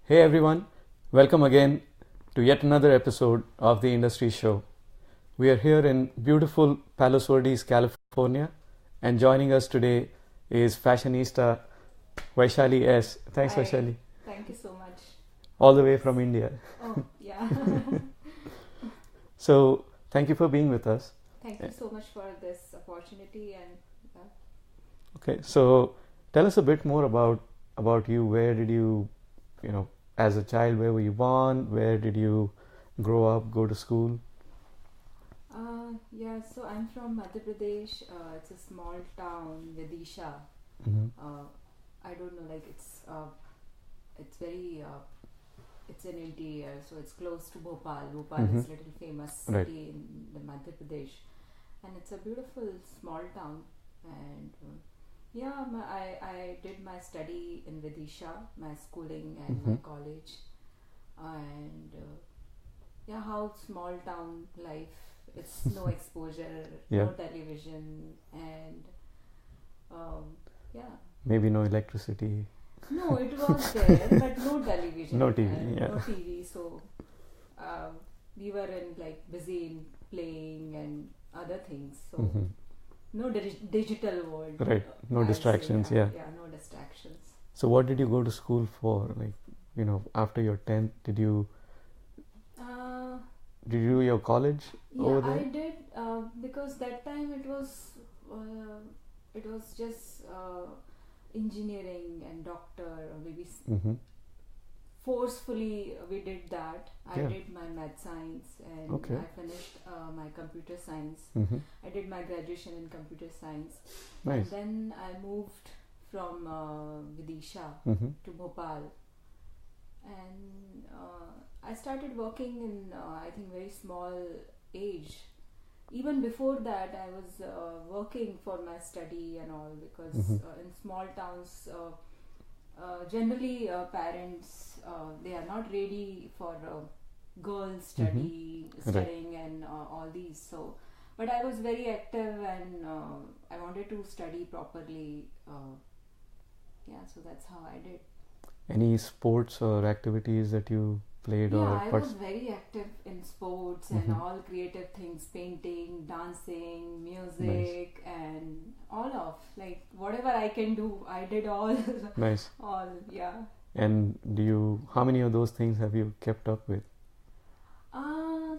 Hey everyone, welcome again to yet another episode of the Industry Show. We are here in beautiful Palos Verdes, California, and joining us today is fashionista Vaishali S. Thanks, Hi, Vaishali. thank you so much. All the way from India. Oh, yeah. So, thank you for being with us. Thank you so much for this opportunity and Okay, so tell us a bit more about you. Where did you, as a child, where were you born? Where did you grow up, go to school? yeah, so I'm from Madhya Pradesh. It's a small town, Vidisha. Mm-hmm. I don't know, like it's very, it's an interior, so it's close to Bhopal. Bhopal is a little famous city Right. in the Madhya Pradesh, and it's a beautiful small town. And yeah, I did my study in Vidisha, my schooling and my college, and yeah, how small town life. It's no exposure, Yeah. no television, and yeah. Maybe no electricity. No, it was there, but no television. No TV, and yeah. No TV, so we were busy in playing and other things. So no digital world. Right, no I'd say, distractions, yeah. Yeah, no distractions. So what did you go to school for? After your 10th, did you Uh, do your college over yeah, I there? did because that time it was just engineering and doctor or maybe Mm-hmm. forcefully we did that. I Yeah. did my math science and Okay. I finished my computer science. Mm-hmm. I did my graduation in computer science. Nice. And then I moved from Vidisha Mm-hmm. to Bhopal, and I started working in I think very small age. Even before that, I was working for my study and all, because in small towns, generally parents they are not ready for girls studying and all these. So, but I was very active and I wanted to study properly. Yeah, so that's how I did. Any sports or activities that you played Yeah, or I was very active in sports and all creative things, painting, dancing, music, and all of whatever I can do, I did all. Nice. All, yeah. And how many of those things have you kept up with? Uh,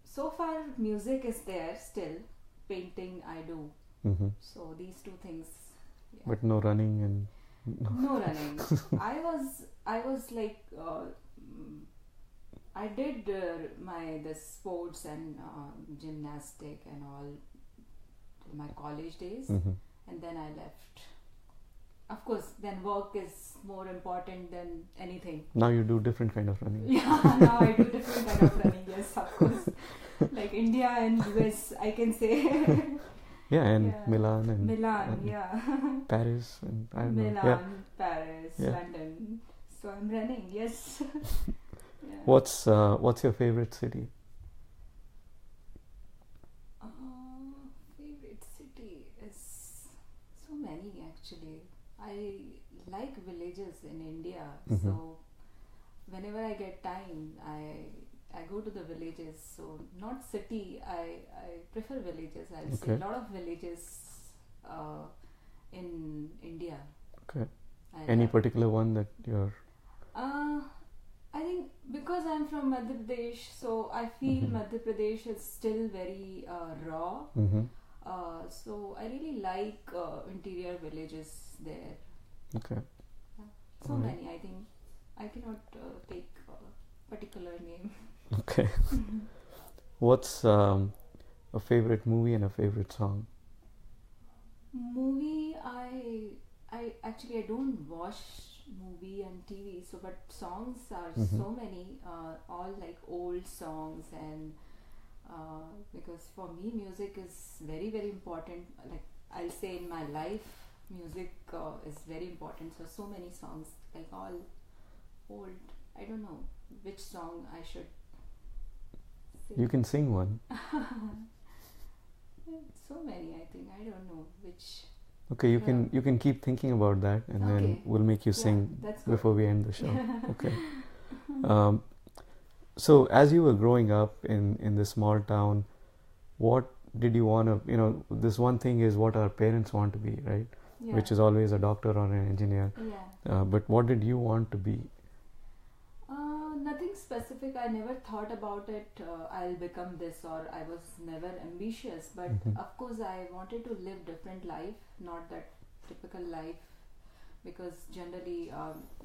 so far, music is there still. Painting, I do. Mm-hmm. So these two things. Yeah. But no running and No running. I was I did the sports and gymnastic and all in my college days, and then I left. Of course, then work is more important than anything. now you do different kind of running. Yeah, now I do different kind of running. Yes, of course. Like India and US, I can say. Yeah, and Yeah. Milan and yeah. Paris and I don't Milan, know. Yeah. Paris, Yeah. London. So I'm running. Yes. Yeah. What's your favorite city? Favorite city is so many actually. I like villages in India, so whenever I get time, I go to the villages. So not city. I prefer villages. I'll say Okay. a lot of villages in India. Okay. I Any love- particular one that you're I think because I'm from Madhya Pradesh, so I feel Madhya Pradesh is still very raw. So I really like interior villages there. okay? So Alright. many, I think. I cannot take a particular name. Okay. What's a favorite movie and a favorite song? Movie, I actually I don't watch movie and TV. So, but songs are so many, all like old songs, and because for me music is very very important. Like I'll say in my life, music is very important. So many songs, like all old. I don't know which song I should sing. You can sing one. So many, I think. I don't know which. Okay, you can keep thinking about that, and then Okay. we'll make you Yeah, sing that's good. before we end the show. Okay. So as you were growing up in this small town, what did you want to, this one thing is what our parents want to be, right? Yeah. Which is always a doctor or an engineer. Yeah. But what did you want to be? Nothing specific. I never thought about it. I'll become this, or I was never ambitious. But Mhm. of course, I wanted to live different life, not that typical life, because generally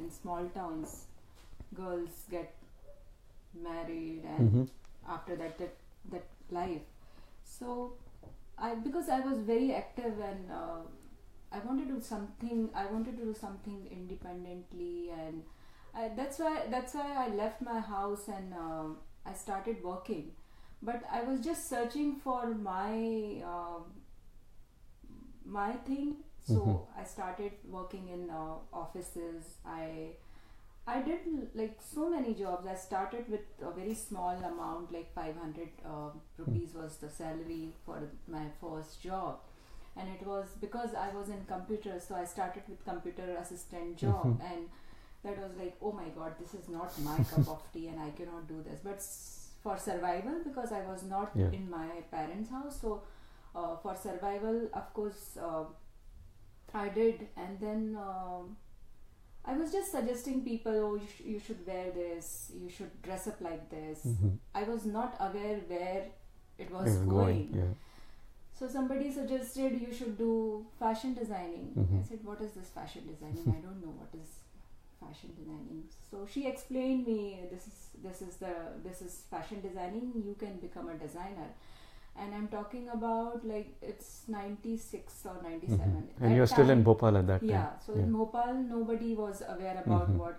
in small towns, girls get married, and Mhm. after that life. So because I was very active, and I wanted to do something. I wanted to do something independently, and that's why I left my house, and I started working. But I was just searching for my thing. So Mhm. I started working in offices. I did like so many jobs. I started with a very small amount, like 500 rupees was the salary for my first job, and it was because I was in computers. So I started with computer assistant job, Mhm. and that was like, oh my god, this is not my cup of tea, and I cannot do this. But for survival, because I was not Yeah. in my parents' house, so for survival, of course, I did, and then. I was just suggesting people, oh, you should wear this, you should dress up like this. Mhm. I was not aware where it was It's going. Yeah. So somebody suggested you should do fashion designing. Mhm. I said, what is this fashion designing? I don't know what is fashion designing. So she explained me, this is fashion designing. You can become a designer. And I'm talking about like it's 96 or 97. Mhm. And you're still in Bhopal at that time. Yeah, so in Bhopal, nobody was aware about Mhm. what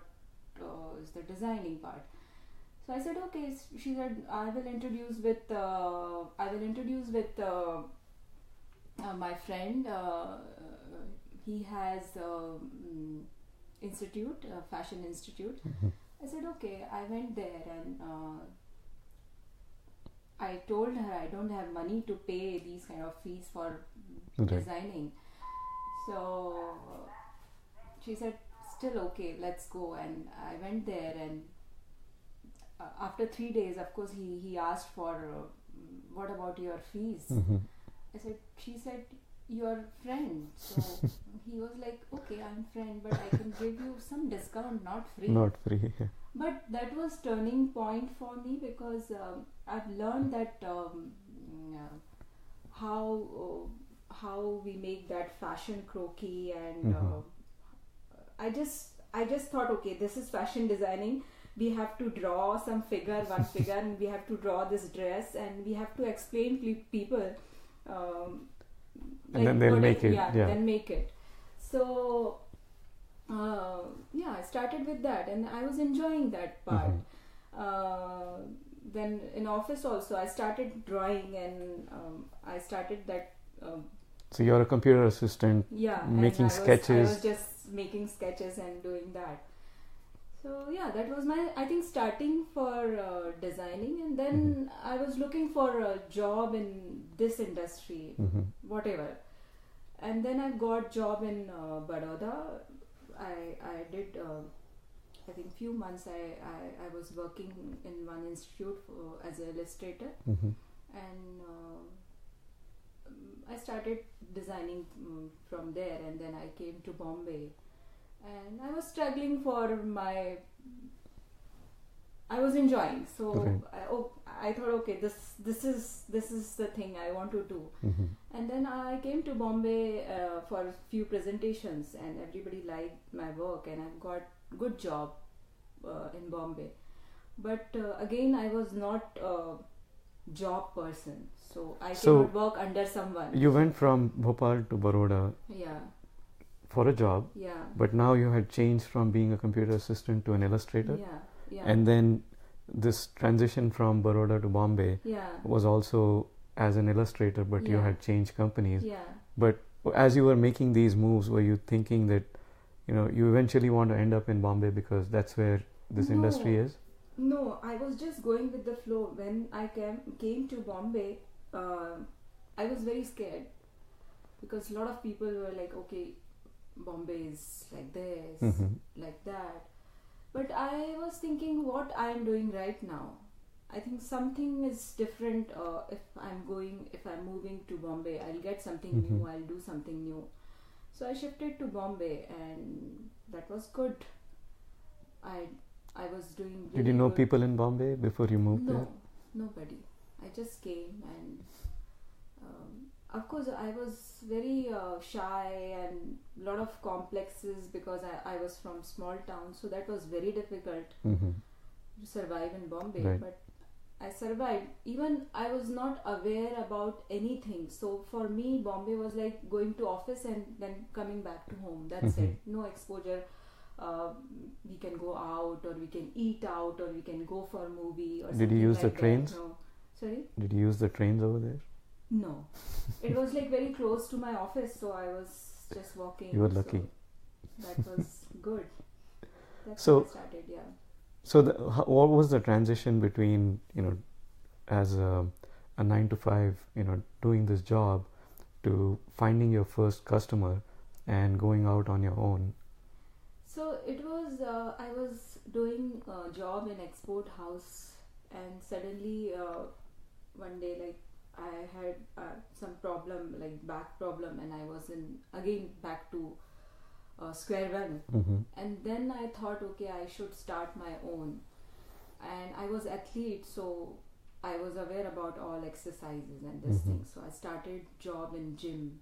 is the designing part. So I said, okay. She said, I will introduce with my friend. He has institute, fashion institute. Mhm. I said, okay. I went there, and I told her I don't have money to pay these kind of fees for Right. designing. So she said, still okay, let's go. And I went there, and after 3 days, of course, he asked for what about your fees? Mhm. She said, your friend. So he was like, okay, I'm friend, but I can give you some discount, not free. Not free. Yeah. But that was turning point for me, because I've learned that how we make that fashion croquis, and Mhm. I just thought, okay, this is fashion designing. We have to draw some figure, one figure, and we have to draw this dress, and we have to explain people. And then they'll make it. Yeah. Then make it. So I started with that, and I was enjoying that part. Mhm. Then in office also, I started drawing, and I started that. So you're a computer assistant, Yeah, making and sketches. I was just making sketches and doing that. So yeah, that was my, I think, starting for designing, and then Mhm. I was looking for a job in this industry, Mhm. whatever. And then I got job in Baroda. I did I think few months. I was working in one institute as an illustrator, Mhm. and I started designing from there, and then I came to Bombay, and I was struggling for my. I was enjoying, so Okay. I thought, okay, this is the thing I want to do. Mhm. And then I came to Bombay for a few presentations, and everybody liked my work, and I've got good job in Bombay. But again, I was not a job person, so I cannot work under someone. You went from Bhopal to Baroda. Yeah. For a job. Yeah. But now you had changed from being a computer assistant to an illustrator. Yeah. Yeah. And then this transition from Baroda to Bombay was also as an illustrator, but you had changed companies. Yeah. But as you were making these moves, were you thinking that you eventually want to end up in Bombay because that's where this industry is? No, I was just going with the flow. When I came to Bombay, I was very scared. because a lot of people were like, okay, Bombay is like this, like that. But I was thinking what I am doing right now. I think something is different. If I'm moving to Bombay, I'll get something new. I'll do something new. So I shifted to Bombay, and that was good. I I was doing. Did you know people in Bombay before you moved there? No, nobody. I just came, and of course I was very shy and a lot of complexes because I was from small town, so that was very difficult to survive in Bombay. Right. But I survived. Even I was not aware about anything. So for me, Bombay was like going to office and then coming back to home. That's it. No exposure. We can go out, or we can eat out, or we can go for a movie, or Did something you use like the that. trains? No. Sorry? Did you use the trains over there? No. It was like very close to my office, so I was just walking. You were lucky. So that was good. That's So- how I started, yeah. So, what was the transition between, as a 9 to 5, doing this job, to finding your first customer and going out on your own? So it was, I was doing a job in export house, and suddenly one day, like, I had some problem, like back problem, and I was again back to square one. And then I thought, okay, I should start my own. And I was athlete, so I was aware about all exercises and this thing. So I started job in gym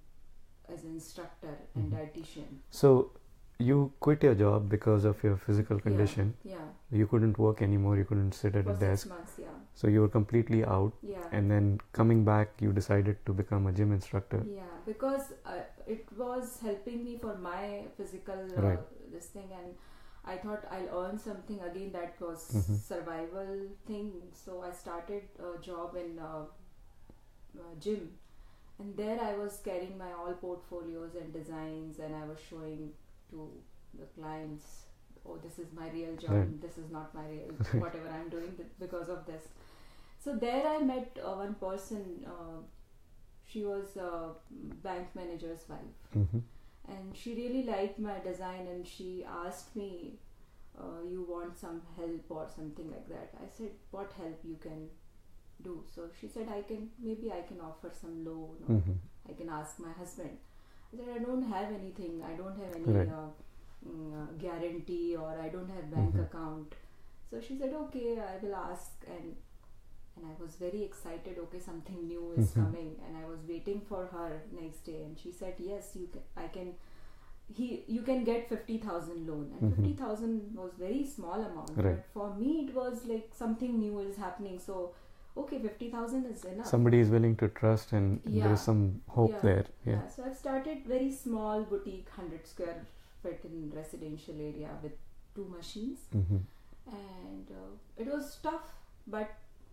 as an instructor and dietitian. So, you quit your job because of your physical condition. Yeah. You couldn't work anymore. You couldn't sit at For a 6 desk. months, yeah. So you were completely out. Yeah. And then coming back, you decided to become a gym instructor. Yeah, because it was helping me for my physical Right. this thing, and I thought I'll earn something again. That was survival thing. So I started a job in gym, and there I was carrying my all portfolios and designs, and I was showing to the clients, oh, this is my real job. Right. This is not my real whatever I'm doing because of this. So there I met one person. She was a bank manager's wife, and she really liked my design, and she asked me, you want some help or something like that. I said, what help you can do? So she said, I can offer some loan, or I can ask my husband. I said, I don't have anything. I don't have any Right. guarantee, or I don't have bank account. So she said, okay, I will ask. And I was very excited. Okay, something new is coming, and I was waiting for her next day, and she said, yes, you can get 50,000 loan, and 50,000 was very small amount, Right. but for me it was like something new is happening. So okay, 50,000 is enough. Somebody is willing to trust, and Yeah. there is some hope Yeah. there. Yeah. So I've started very small boutique, 100 square feet in residential area with 2 machines, and it was tough, but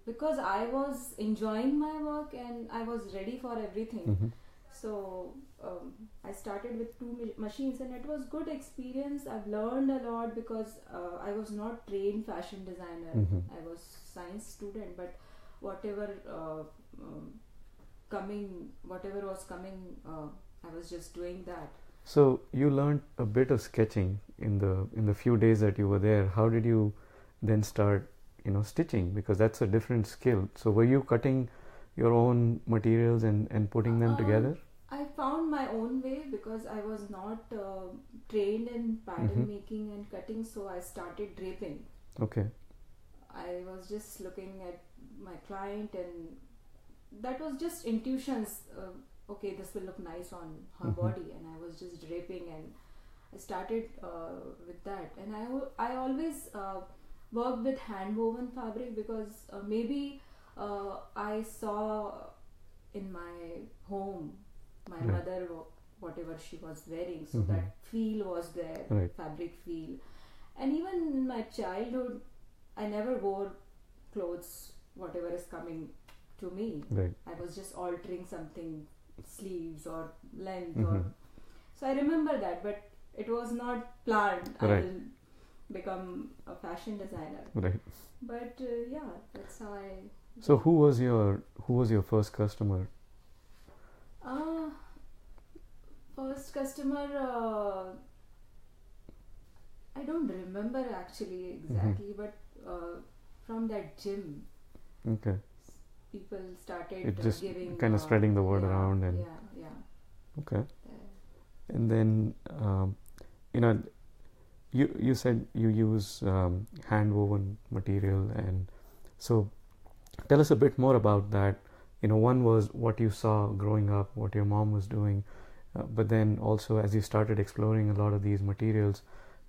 because I was enjoying my work and I was ready for everything, so I started with 2 machines, and it was good experience. I've learned a lot because I was not trained fashion designer. I was science student, but whatever was coming, I was just doing that. So you learned a bit of sketching in the few days that you were there. How did you then start, stitching? Because that's a different skill. So were you cutting your own materials and putting them together? I found my own way because I was not trained in pattern making and cutting, so I started draping. Okay. I was just looking at my client, and that was just intuitions. Okay, this will look nice on her body, and I was just draping, and I started with that. And I always worked with hand woven fabric because maybe I saw in my home my Right. mother, whatever she was wearing, so that feel was there, Right. fabric feel. And even in my childhood, I never wore clothes whatever is coming to me. Right. I was just altering something, sleeves or length, or so I remember that, but it was not planned. I Right. will become a fashion designer, Right. but yeah, that's how I. So who was your first customer? First customer, I don't remember actually exactly, but from that gym, Okay. people started It just giving kind of spreading the word yeah, around and yeah. okay. And then you said you use hand woven material, and so tell us a bit more about that. One was what you saw growing up, what your mom was doing, but then also as you started exploring a lot of these materials,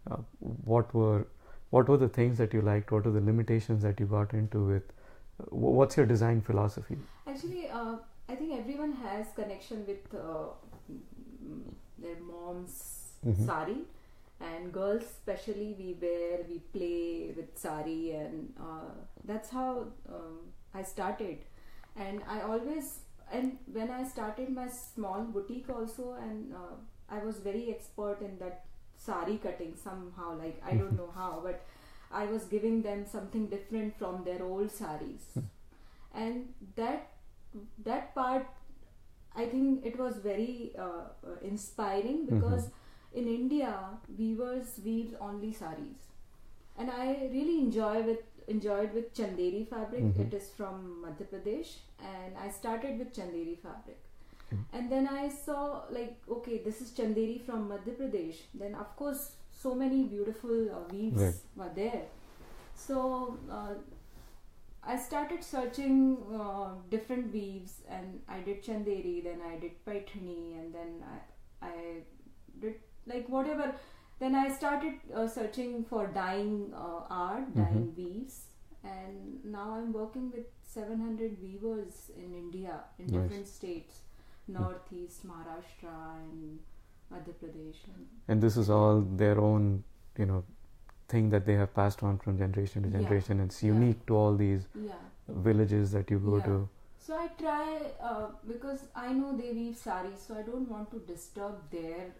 uh, what were the things that you liked? What were the limitations that you got into with? What's your design philosophy? Actually, I think everyone has connection with their mom's sari, and girls especially we play with sari, and that's how I started. And when I started my small boutique also, and I was very expert in that sari cutting somehow, like I don't know how, but I was giving them something different from their old saris. And that part, I think it was very inspiring, because in India weavers weave only saris, and I really enjoyed with Chanderi fabric. It is from Madhya Pradesh, and I started with Chanderi fabric. And then I saw, like, okay, this is Chanderi from Madhya Pradesh. Then of course so many beautiful weaves were there. So I started searching different weaves, and I did Chanderi, then I did Paithani, and then I did like whatever. Then I started searching for dyeing art, dyeing weaves, and now I'm working with 700 weavers in India, in different states, Northeast, Maharashtra, and Madhya Pradesh. And this is all their own, thing that they have passed on from generation to generation. It's unique to all these villages that you go to. So I try, because I know they weave saris, so I don't want to disturb their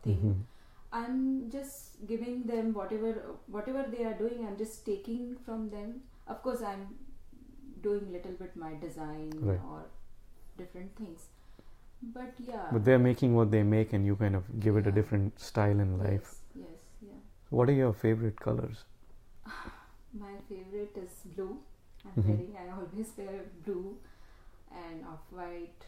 thing. I'm just giving them whatever they are doing. I'm just taking from them. Of course, I'm doing little bit my design or different things. But But they're making what they make, and you kind of give it a different style in life. Yes. What are your favorite colors? My favorite is blue. I always wear blue and off-white.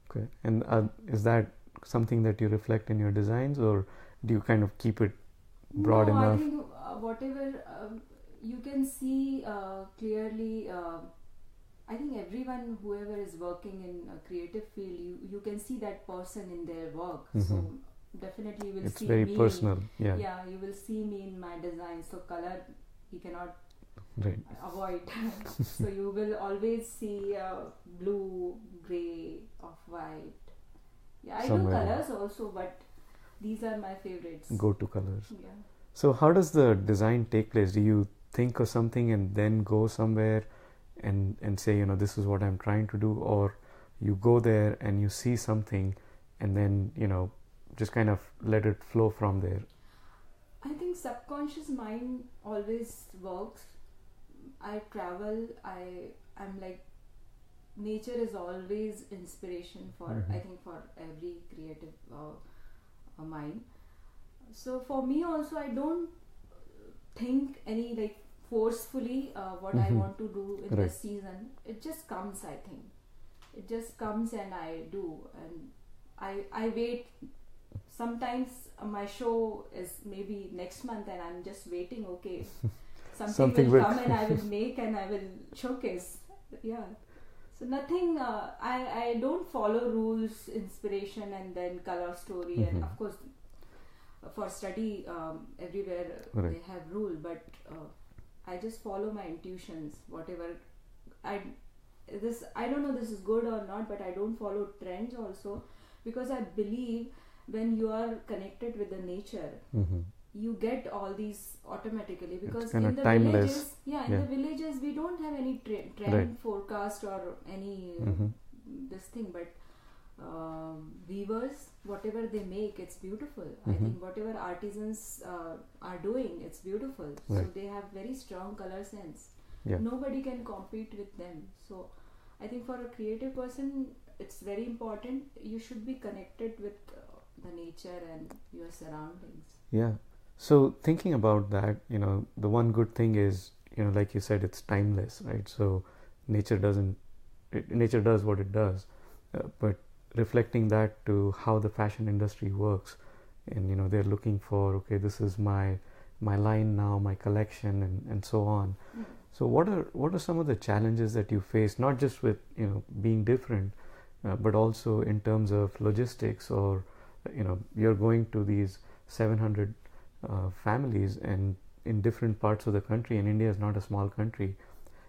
Okay. And is that something that you reflect in your designs, or do you kind of keep it broad enough? I think whatever you can see clearly. I think everyone, whoever is working in a creative field, you can see that person in their work. So definitely you will it's see very me. Personal. Yeah, you will see me in my design. So color you cannot avoid. So you will always see blue, grey, off-white. I do colors also, but these are my favorites. Go-to colors. Yeah. So how does the design take place? Do you think of something and then go somewhere and say, this is what I'm trying to do, or you go there and you see something and then, just kind of let it flow from there? I think subconscious mind always works. I travel, I'm like, nature is always inspiration for I think for every creative mind. So for me also, I don't think any like forcefully what I want to do in this season. It just comes. I think it just comes and I do, and I wait. Sometimes my show is maybe next month, and I'm just waiting. Okay, something will come and I will make and I will showcase. So nothing. I don't follow rules, inspiration, and then color story, and of course for study everywhere they have rule, but I just follow my intuitions. Whatever I don't know this is good or not, but I don't follow trends also, because I believe when you are connected with the nature, you get all these automatically, because in the villages, the villages we don't have any trend forecast or any this thing, but weavers, whatever they make, it's beautiful. I think whatever artisans are doing, it's beautiful. So they have very strong color sense. Nobody can compete with them. So I think for a creative person, it's very important. You should be connected with the nature and your surroundings. Yeah. So thinking about that, the one good thing is, like you said, it's timeless, right? So nature doesn't, nature does what it does, but reflecting that to how the fashion industry works, and they're looking for, okay, this is my line now, my collection, and so on. So what are some of the challenges that you face, not just with being different, but also in terms of logistics, or you're going to these 700 families and in different parts of the country, and India is not a small country,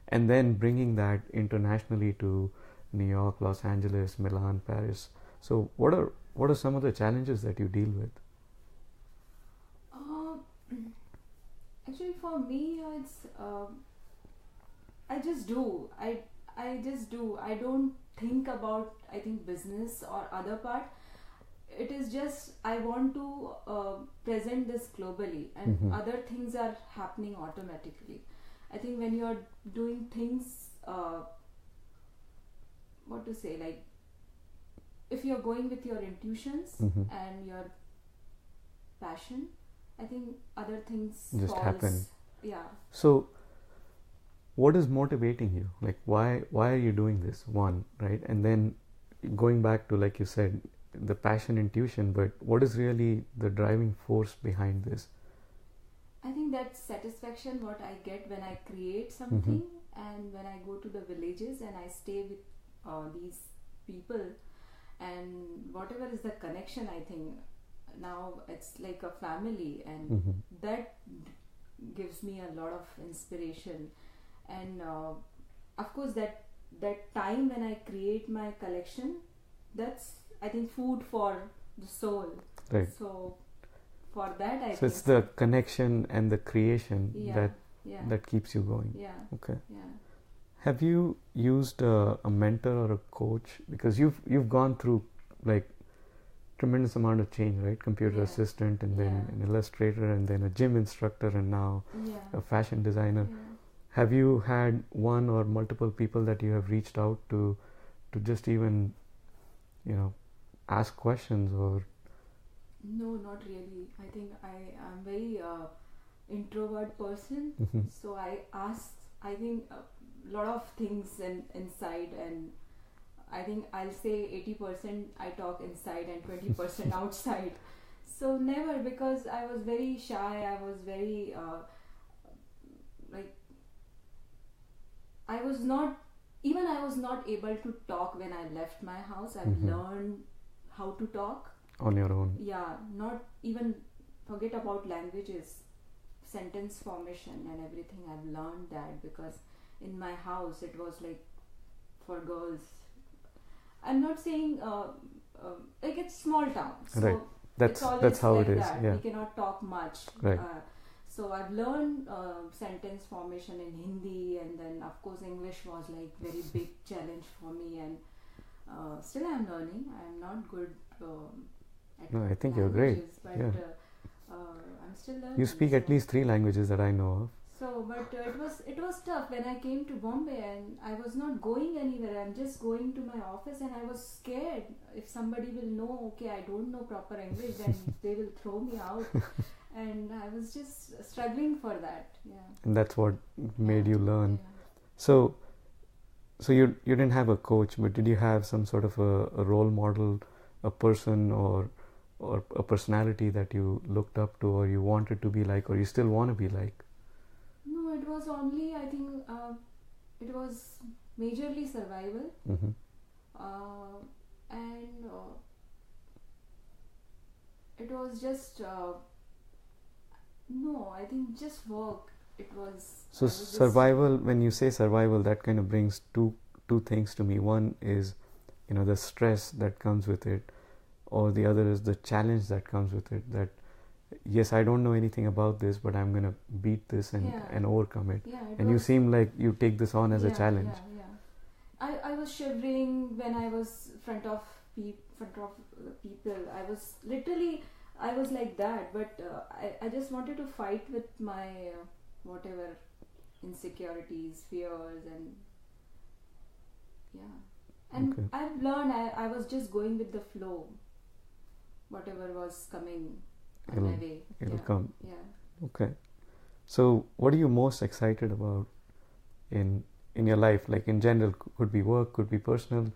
and then bringing that internationally to New York, Los Angeles, Milan, Paris. So what are some of the challenges that you deal with? Actually, for me, it's I just do. I just do. I don't think about, I think, business or other part. It is just I want to present this globally, and other things are happening automatically. I think when you are doing things, what to say, like if you are going with your intuitions and your passion, I think other things just falls, happen. Yeah. So what is motivating you? Like why are you doing this? One, right? And then going back to, like you said, the passion, intuition, but what is really the driving force behind this? I think that satisfaction what I get when I create something, and when I go to the villages and I stay with these people, and whatever is the connection, I think now it's like a family, and that gives me a lot of inspiration. And of course that time when I create my collection, that's, I think, food for the soul. Right. So for that, I think it's the connection and the creation yeah. that keeps you going. Yeah. Okay. Yeah. Have you used a mentor or a coach? Because you've gone through like tremendous amount of change, right? Computer assistant, and then an illustrator, and then a gym instructor, and now a fashion designer. Have you had one or multiple people that you have reached out to just even ask questions? Or no, not really. I think I'm very introvert person, so I ask, I think, a lot of things inside, and I think I'll say 80% I talk inside and 20% outside. So never, because I was very shy. I was very like I was not able to talk when I left my house. I've learned how to talk on your own. Yeah, not even forget about languages, sentence formation and everything. I've learned that because in my house it was like for girls. I'm not saying like it's small town, so right. That's how like it is. That. Yeah. We cannot talk much. Right. So I've learned sentence formation in Hindi, and then of course English was like very big challenge for me, and still I'm learning. I'm not good at no, I think you're great. But yeah. I'm still learning. You speak at least 3 languages that I know of. So, but it was tough when I came to Bombay, and I was not going anywhere. I'm just going to my office, and I was scared if somebody will know. Okay, I don't know proper English, then they will throw me out. And I was just struggling for that. Yeah. And that's what made you learn. Yeah. So you didn't have a coach, but did you have some sort of a role model, a person or a personality that you looked up to, or you wanted to be like, or you still want to be like? No, it was only, I think, it was majorly survival. And it was just no, I think just work. It was so survival. When you say survival, that kind of brings two things to me. One is the stress that comes with it, or the other is the challenge that comes with it. That yes, I don't know anything about this, but I'm gonna beat this and overcome it. Yeah, and you seem like you take this on as a challenge. I was shivering when I was front of people. I was literally, I was like that, but I just wanted to fight with my whatever insecurities, fears, and And Okay. I've learned, I was just going with the flow, whatever was coming on my way. It'll Yeah. come. Yeah. Okay. So, what are you most excited about in your life? Like in general, could be work, could be personal.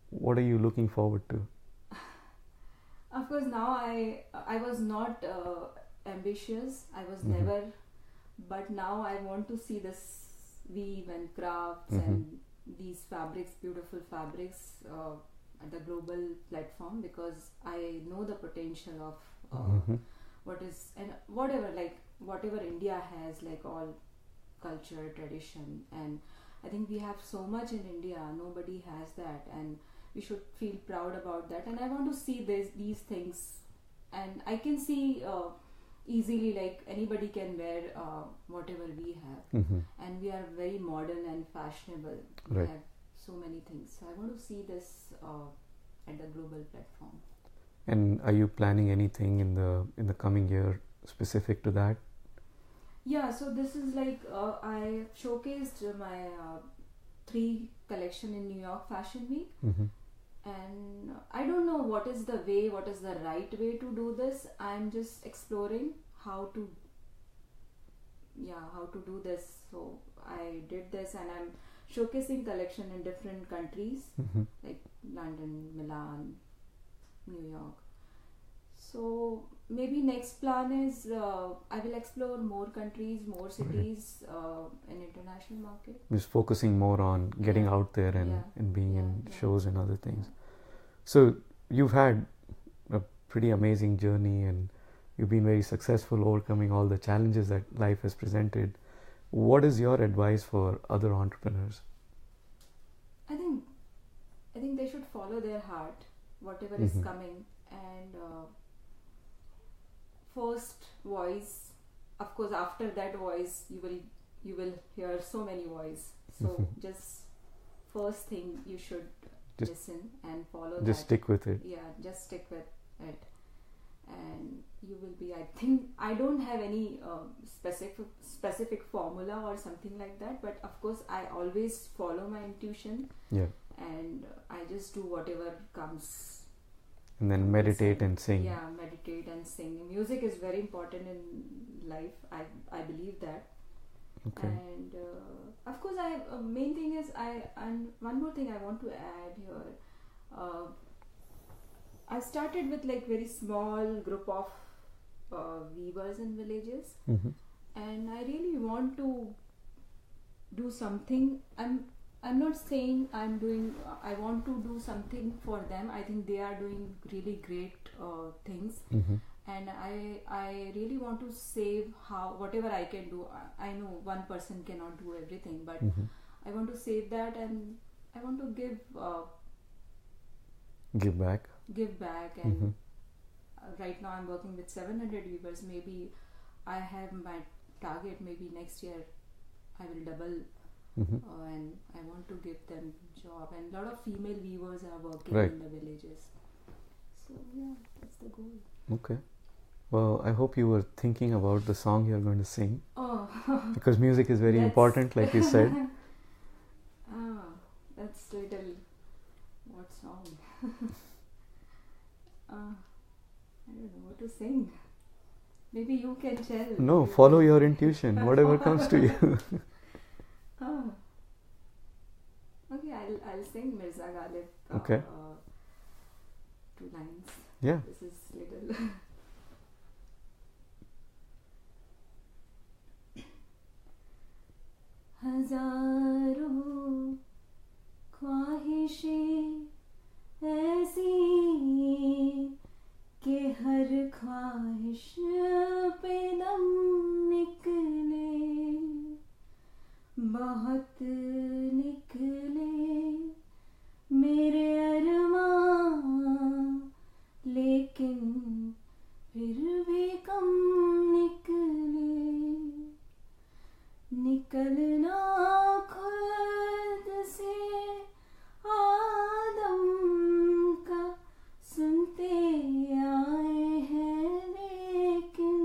What are you looking forward to? Of course, now I was not ambitious. I was Mhm. never, but now I want to see this weave and crafts Mhm. and these fabrics, beautiful fabrics, at the global platform, because I know the potential of Mhm. what is, and whatever India has, like all culture, tradition, and I think we have so much in India. Nobody has that, and we should feel proud about that. And I want to see these things, and I can see easily, like anybody can wear whatever we have, Mhm. and we are very modern and fashionable. We Right. have so many things. So I want to see this at the global platform. And are you planning anything in the coming year specific to that? Yeah, so this is like I showcased my 3 collection in New York Fashion Week, Mhm. and I don't know what is the right way to do this. I'm just exploring how to do this. So I did this, and I'm showcasing collection in different countries, Mhm. like London, Milan, New York. So maybe next plan is I will explore more countries, more cities in international market. Just focusing more on getting Yeah. out there Yeah. and being in Yeah. shows and other things. So you've had a pretty amazing journey, and you've been very successful overcoming all the challenges that life has presented. What is your advice for other entrepreneurs? I think they should follow their heart, whatever is Mhm. coming, and first voice. Of course, after that voice, you will hear so many voices. So Mhm. just first thing you should Just- listen and follow Just that. stick with it. Yeah, just stick with it, and you will be. I think I don't have any specific formula or something like that, but of course I always follow my intuition, Yeah. and I just do whatever comes. And then meditate and sing. Yeah, meditate and sing. Music is very important in life. I believe that. Okay. And of course, main thing is and one more thing I want to add here. Uh, I started with like very small group of weavers in villages, Mhm. and I really want to do something. I'm not saying I'm doing. I want to do something for them. I think they are doing really great things, Mhm. and I really want to save whatever I can do. I know one person cannot do everything, but Mhm. I want to save that, and I want to Give back. give back. And Mhm. right now I'm working with 700 weavers. Maybe I have my target. Maybe next year I will double, Mhm. and I want to give them job. And a lot of female weavers are working Right. in the villages. So yeah, that's the goal. Okay. Well, I hope you were thinking about the song you're going to sing, Oh, because music is very That's- important, like you said. That's little. What song? I don't know what to sing. Maybe you can tell. No, follow your intuition, whatever comes to you. Ah. Okay, I'll sing Mirza Ghalib. Okay. 2 lines. Yeah. This is little. हजारों ख्वाहिशें ऐसी कि हर ख्वाहिश पे दम निकले, बहुत निकले मेरे अरमान, लेकिन फिर भी कम निकले, निकलना खुद से आदम का सुनते आए हैं, लेकिन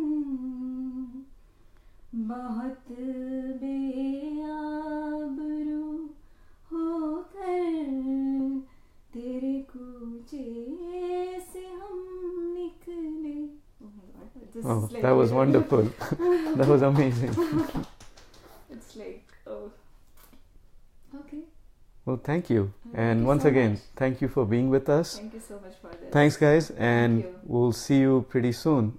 बहुत बेआबरू होकर That was wonderful. That was amazing. It's like, oh, okay. Well, thank you. Thank And you once so again, much. thank you for being with us. Thank you so much for this. Thanks, guys. And you. we'll see you pretty soon